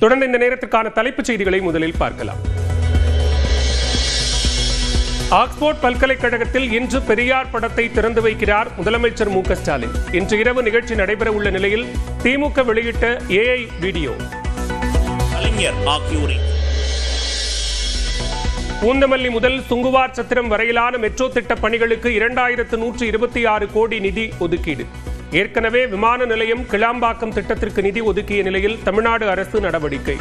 தொடர்ந்து இந்த நேரத்திற்கான தலைப்புச் செய்திகளை முதலில் பார்க்கலாம். ஆக்ஸ்போர்ட் பல்கலைக்கழகத்தில் இன்று பெரியார் படத்தை திறந்து வைக்கிறார் முதலமைச்சர் மு க ஸ்டாலின். இன்று இரவு நிகழ்ச்சி நடைபெற உள்ள நிலையில் திமுக வெளியிட்ட AI வீடியோ. பூந்தமல்லி முதல் சுங்குவார் சத்திரம் வரையிலான மெட்ரோ திட்ட பணிகளுக்கு 2126 கோடி நிதி ஒதுக்கீடு. ஏற்கனவே விமான நிலையம் கிளாம்பாக்கம் திட்டத்திற்கு நிதி ஒதுக்கிய நிலையில் தமிழ்நாடு அரசு நடவடிக்கை.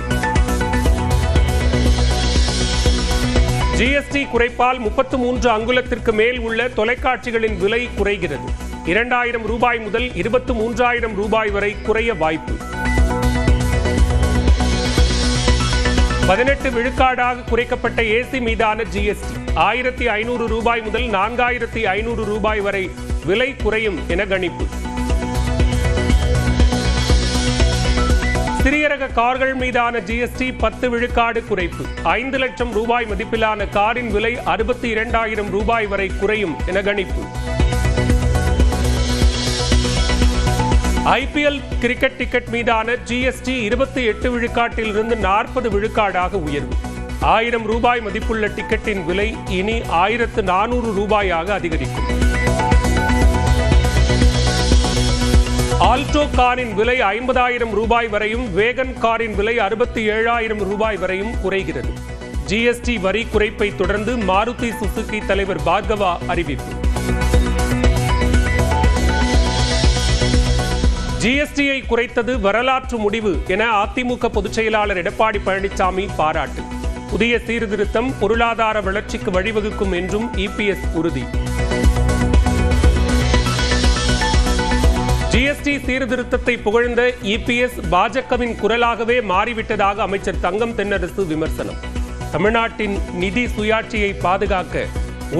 GST குறைப்பால் 33 அங்குலத்திற்கு மேல் உள்ள தொலைக்காட்சிகளின் விலை குறைகிறது. 2000 ரூபாய் முதல் 23,000 ரூபாய் வரை குறைய வாய்ப்பு. 18 விழுக்காடாக குறைக்கப்பட்ட AC மீதான GST 1500 ரூபாய் முதல் 4500 ரூபாய் வரை விலை குறையும் என கணிப்பு. சிறிய ரக கார்கள் மீதான GST 10 விழுக்காடு குறைப்பு. 5 லட்சம் ரூபாய் மதிப்பிலான காரின் விலை 62,000 ரூபாய் வரை குறையும் என கணிப்பு. IPL கிரிக்கெட் டிக்கெட் மீதான GST 28 விழுக்காட்டிலிருந்து 40 விழுக்காடாக உயர்வு. 1000 ரூபாய் மதிப்புள்ள டிக்கெட்டின் விலை இனி 1400 ரூபாயாக அதிகரிக்கும். ஆல்டோ காரின் விலை 50,000 ரூபாய் வரையும், வேகன் காரின் விலை 67,000 ரூபாய் வரையும் குறைகிறது. GST வரி குறைப்பை தொடர்ந்து மாருதி சுசுகி தலைவர் பார்கவா அறிவிப்பு. GST-யை குறைத்தது வரலாற்று முடிவு என அதிமுக பொதுச் செயலாளர் எடப்பாடி பழனிசாமி பாராட்டு. புதிய சீர்திருத்தம் பொருளாதார வளர்ச்சிக்கு வழிவகுக்கும் என்றும் EPS உறுதி. GST சீர்திருத்தத்தை புகழ்ந்த EPS பாஜகவின் குரலாகவே மாறிவிட்டதாக அமைச்சர் தங்கம் தென்னரசு விமர்சனம். தமிழ்நாட்டின் நிதி சுயாட்சியை பாதுகாக்க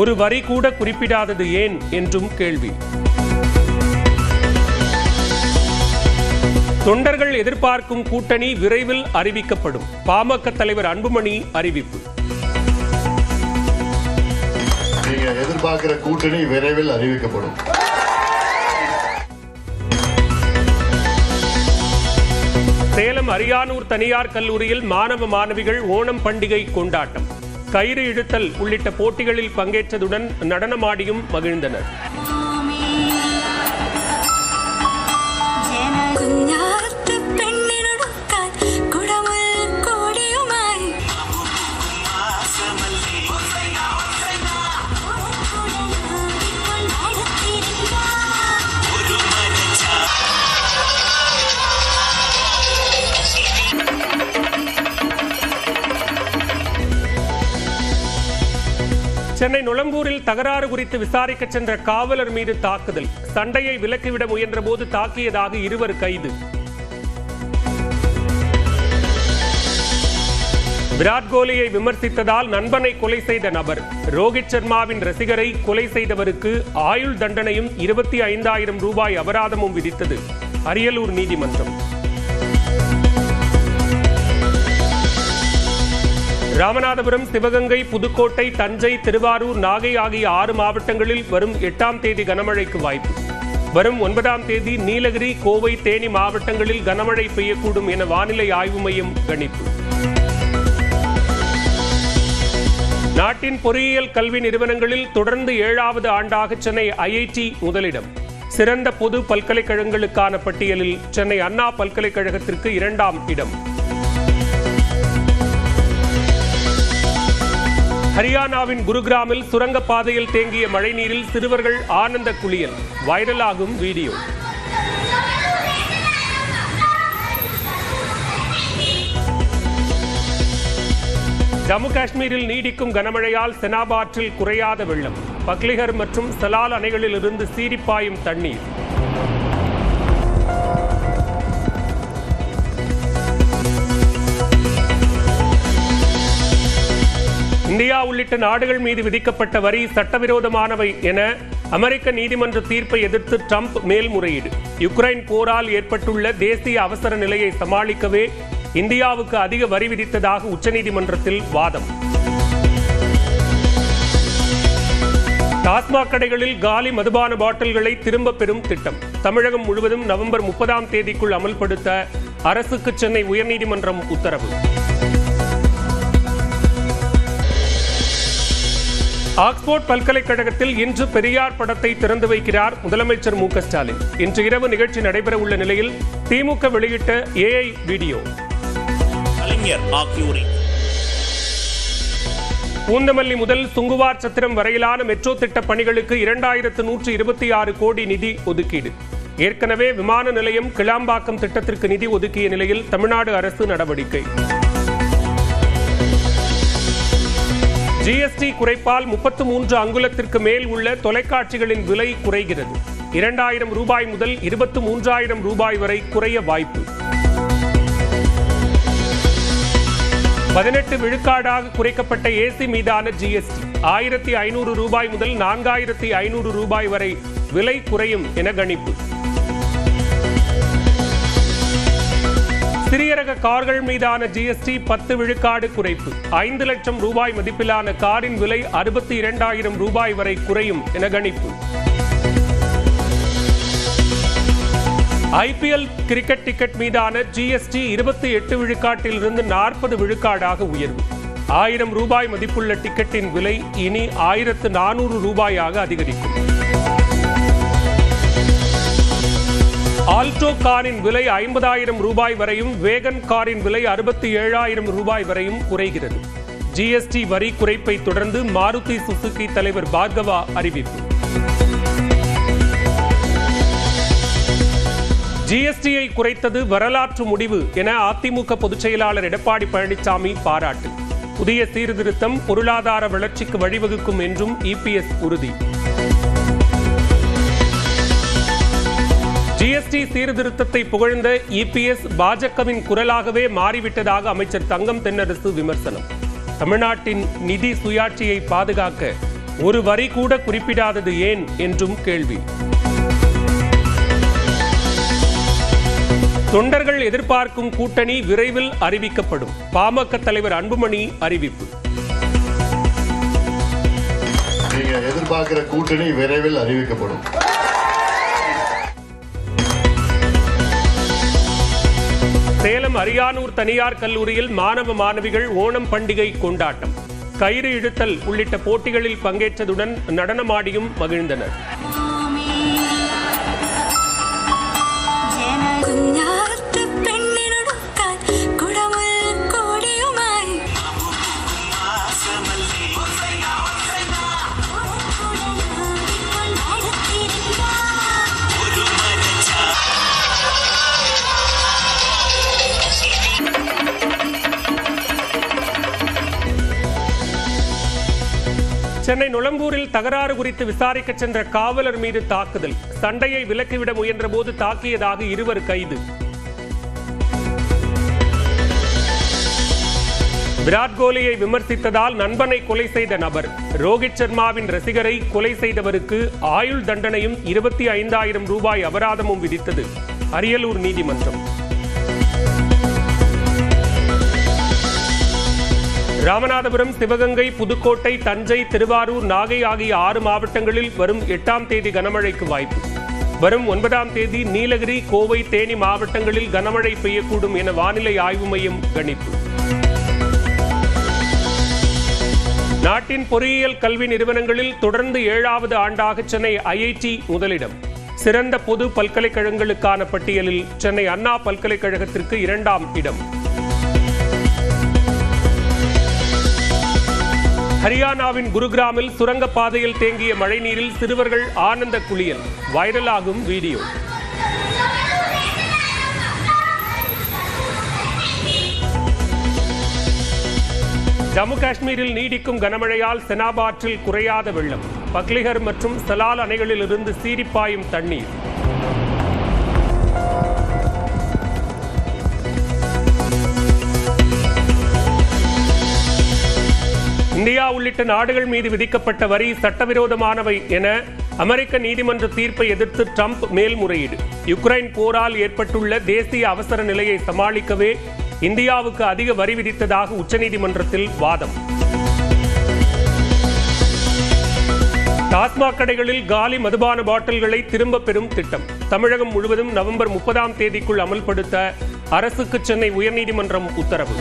ஒரு வரி கூட குறிப்பிடாதது ஏன் என்றும் கேள்வி. தொண்டர்கள் எதிர்பார்க்கும் கூட்டணி விரைவில் அறிவிக்கப்படும். பாமக தலைவர் அன்புமணி அறிவிப்பு. நீங்க எதிர்பார்க்கிற கூட்டணி விரைவில் அறிவிக்கப்படும். சேலம் அரியானூர் தனியார் கல்லூரியில் மாணவ மாணவிகள் ஓணம் பண்டிகை கொண்டாட்டம். கயிறு இழுத்தல் உள்ளிட்ட போட்டிகளில் பங்கேற்றதுடன் நடனமாடியும் மகிழ்ந்தனர். சென்னை நுளம்பூரில் தகராறு குறித்து விசாரிக்க சென்ற காவலர் மீது தாக்குதல். சண்டையை விலக்கிவிட முயன்ற போது தாக்கியதாக 2 கைது. விராட் கோலியை விமர்சித்ததால் நண்பனை கொலை செய்த நபர். ரோஹித் சர்மாவின் ரசிகரை கொலை செய்தவருக்கு ஆயுள் தண்டனையும் 25,000 ரூபாய் அபராதமும் விதித்தது அரியலூர் நீதிமன்றம். ராமநாதபுரம், சிவகங்கை, புதுக்கோட்டை, தஞ்சை, திருவாரூர், நாகை ஆகிய 6 மாவட்டங்களில் வரும் 8ஆம் தேதி கனமழைக்கு வாய்ப்பு. வரும் 9ஆம் தேதி நீலகிரி, கோவை, தேனி மாவட்டங்களில் கனமழை பெய்யக்கூடும் என வானிலை ஆய்வு மையம் கணிப்பு. நாட்டின் பொறியியல் கல்வி நிறுவனங்களில் தொடர்ந்து 7வது ஆண்டாக சென்னை IIT முதலிடம். சிறந்த பொது பல்கலைக்கழகங்களுக்கான பட்டியலில் சென்னை அண்ணா பல்கலைக்கழகத்திற்கு 2ஆம் இடம். ஹரியானாவின் குருகிராமில் சுரங்கப்பாதையில் தேங்கிய மழைநீரில் சிறுவர்கள் ஆனந்த குளியல். வைரலாகும் வீடியோ. ஜம்மு காஷ்மீரில் நீடிக்கும் கனமழையால் செனாப் ஆற்றில் குறையாத வெள்ளம். பக்லிகர் மற்றும் சலால் அணைகளில் இருந்து சீரிப்பாயும் தண்ணீர். இந்தியா உள்ளிட்ட நாடுகள் மீது விதிக்கப்பட்ட வரி சட்டவிரோதமானவை என அமெரிக்க நீதிமன்ற தீர்ப்பை எதிர்த்து ட்ரம்ப் மேல்முறையீடு. யுக்ரைன் போரால் ஏற்பட்டுள்ள தேசிய அவசர நிலையை சமாளிக்கவே இந்தியாவுக்கு அதிக வரி விதித்ததாக உச்சநீதிமன்றத்தில் வாதம். டாஸ்மாக் கடைகளில் காலி மதுபான பாட்டில்களை திரும்ப பெறும் திட்டம் தமிழகம் முழுவதும் நவம்பர் 30ஆம் தேதிக்குள் அமல்படுத்த அரசுக்கு சென்னை உயர்நீதிமன்றம் உத்தரவு. ஆக்ஸ்போர்ட் பல்கலைக்கழகத்தில் இன்று பெரியார் படத்தை திறந்து வைக்கிறார் முதலமைச்சர் மு க ஸ்டாலின். இன்று இரவு நிகழ்ச்சி நடைபெறவுள்ள நிலையில் திமுக வெளியிட்ட AI வீடியோ. பூந்தமல்லி முதல் சுங்குவார் சத்திரம் வரையிலான மெட்ரோ திட்ட பணிகளுக்கு 2126 கோடி நிதி ஒதுக்கீடு. ஏற்கனவே விமான நிலையம் கிளாம்பாக்கம் திட்டத்திற்கு நிதி ஒதுக்கிய நிலையில் தமிழ்நாடு அரசு நடவடிக்கை. GST குறைப்பால் 33 அங்குலத்திற்கு மேல் உள்ள தொலைக்காட்சிகளின் விலை குறைகிறது. 2000 ரூபாய் முதல் 23,000 ரூபாய் வரை குறைய வாய்ப்பு. 18 விழுக்காடாக குறைக்கப்பட்ட AC மீதான GST 1500 ரூபாய் முதல் 4500 ரூபாய் வரை விலை குறையும் என கணிப்பு. சிறிய ரக கார்கள் மீதான GST 10 விழுக்காடு குறைப்பு. 5 லட்சம் ரூபாய் மதிப்பிலான காரின் விலை 62,000 ரூபாய் வரை குறையும் என கணிப்பு. IPL கிரிக்கெட் டிக்கெட் மீதான GST 28 விழுக்காட்டிலிருந்து 40 விழுக்காடாக உயர்வு. 1000 ரூபாய் மதிப்புள்ள டிக்கெட்டின் விலை இனி 1400 ரூபாயாக அதிகரிக்கும். ஆல்டோ காரின் விலை 50,000 ரூபாய் வரையும், வேகன் காரின் விலை 67,000 ரூபாய் வரையும் குறைகிறது. GST வரி குறைப்பை தொடர்ந்து மாருதி சுசுகி தலைவர் பார்கவா அறிவிப்பு. GST-யை குறைத்தது வரலாற்று முடிவு என அதிமுக பொதுச் செயலாளர் எடப்பாடி பழனிசாமி பாராட்டு. புதிய சீர்திருத்தம் பொருளாதார வளர்ச்சிக்கு வழிவகுக்கும் என்றும் EPS உறுதி. GST சீர்திருத்தத்தை புகழ்ந்த EPS பாஜகவின் குரலாகவே மாறிவிட்டதாக அமைச்சர் தங்கம் தென்னரசு விமர்சனம். தமிழ்நாட்டின் நிதி சுயாட்சியை பாதுகாக்க ஒரு வரி கூட குறிப்பிடாதது ஏன் என்றும் கேள்வி. தொண்டர்கள் எதிர்பார்க்கும் கூட்டணி விரைவில் அறிவிக்கப்படும். பாமக தலைவர் அன்புமணி அறிவிப்பு. நீங்க எதிர்பார்க்கிற கூட்டணி விரைவில் அறிவிக்கப்படும். சேலம் அரியானூர் தனியார் கல்லூரியில் மாணவ மாணவிகள் ஓணம் பண்டிகை கொண்டாட்டம். கயிறு இழுத்தல் உள்ளிட்ட போட்டிகளில் பங்கேற்றதுடன் நடனமாடியும் மகிழ்ந்தனர். சென்னை நுளம்பூரில் தகராறு குறித்து விசாரிக்க சென்ற காவலர் மீது தாக்குதல். சண்டையை விலக்கிவிட முயன்ற போது தாக்கியதாக 2 கைது. விராட் கோலியை விமர்சித்ததால் நண்பனை கொலை செய்த நபர். ரோஹித் சர்மாவின் ரசிகரை கொலை செய்தவருக்கு ஆயுள் தண்டனையும் 25,000 ரூபாய் அபராதமும் விதித்தது அரியலூர் நீதிமன்றம். ராமநாதபுரம், சிவகங்கை, புதுக்கோட்டை, தஞ்சை, திருவாரூர், நாகை ஆகிய 6 மாவட்டங்களில் வரும் 8ஆம் தேதி கனமழைக்கு வாய்ப்பு. வரும் 9ஆம் தேதி நீலகிரி, கோவை, தேனி மாவட்டங்களில் கனமழை பெய்யக்கூடும் என வானிலை ஆய்வு மையம் கணிப்பு. நாட்டின் பொறியியல் கல்வி நிறுவனங்களில் தொடர்ந்து 7வது ஆண்டாக சென்னை IIT முதலிடம். சிறந்த பொது பல்கலைக்கழகங்களுக்கான பட்டியலில் சென்னை அண்ணா பல்கலைக்கழகத்திற்கு 2ஆம் இடம். ஹரியானாவின் குருகிராமில் சுரங்கப்பாதையில் தேங்கிய மழைநீரில் சிறுவர்கள் ஆனந்த குளியல். வைரலாகும் வீடியோ. ஜம்மு காஷ்மீரில் நீடிக்கும் கனமழையால் செனாப் ஆற்றில் குறையாத வெள்ளம். பக்லிகர் மற்றும் சலால் அணைகளில் இருந்து சீறிப்பாயும் தண்ணீர். இந்தியா உள்ளிட்ட நாடுகள் மீது விதிக்கப்பட்ட வரி சட்டவிரோதமானவை என அமெரிக்க நீதிமன்ற தீர்ப்பை எதிர்த்து ட்ரம்ப் மேல்முறையீடு. யுக்ரைன் போரால் ஏற்பட்டுள்ள தேசிய அவசர நிலையை சமாளிக்கவே இந்தியாவுக்கு அதிக வரி விதித்ததாக உச்சநீதிமன்றத்தில் வாதம். டாஸ்மாக் கடைகளில் காலி மதுபான பாட்டில்களை திரும்ப பெறும் திட்டம் தமிழகம் முழுவதும் நவம்பர் 30ஆம் தேதிக்குள் அமல்படுத்த அரசுக்கு சென்னை உயர்நீதிமன்றம் உத்தரவு.